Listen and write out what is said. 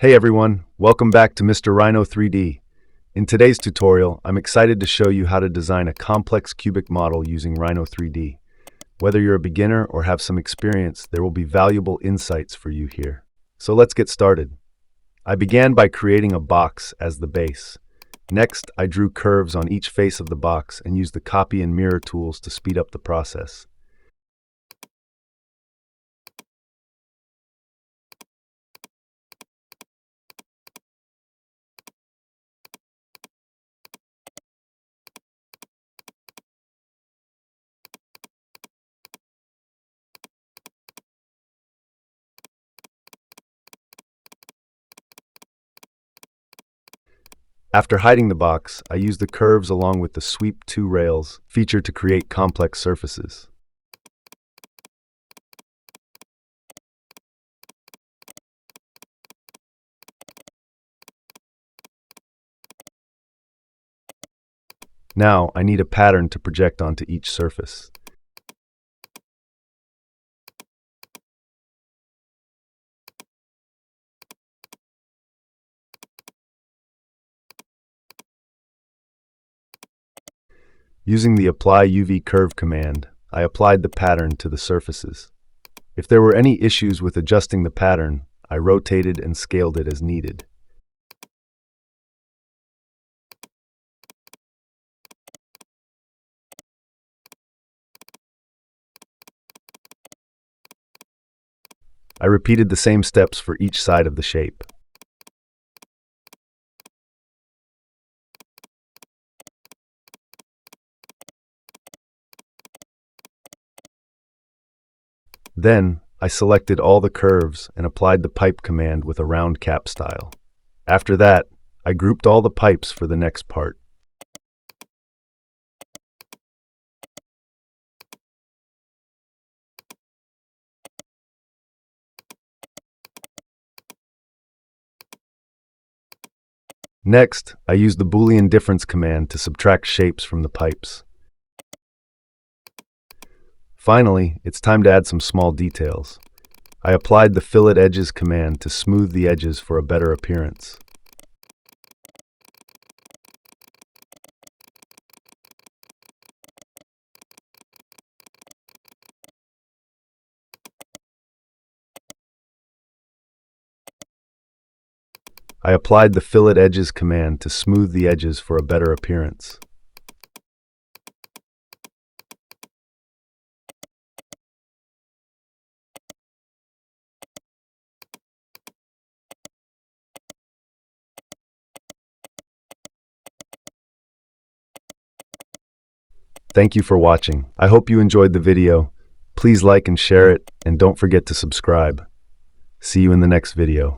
Hey everyone, welcome back to Mr. Rhino 3D. In today's tutorial, I'm excited to show you how to design a complex cubic model using Rhino 3D. Whether you're a beginner or have some experience, there will be valuable insights for you here. So let's get started. I began by creating a box as the base. Next, I drew curves on each face of the box and used the copy and mirror tools to speed up the process. After hiding the box, I used the curves along with the sweep 2 rails feature to create complex surfaces. Now, I need a pattern to project onto each surface. Using the Apply UV Curve command, I applied the pattern to the surfaces. If there were any issues with adjusting the pattern, I rotated and scaled it as needed. I repeated the same steps for each side of the shape. Then, I selected all the curves and applied the pipe command with a round cap style. After that, I grouped all the pipes for the next part. Next, I used the Boolean difference command to subtract shapes from the pipes. Finally, it's time to add some small details. I applied the Fillet Edges command to smooth the edges for a better appearance. I applied the Fillet Edges command to smooth the edges for a better appearance. Thank you for watching. I hope you enjoyed the video. Please like and share it, and don't forget to subscribe. See you in the next video.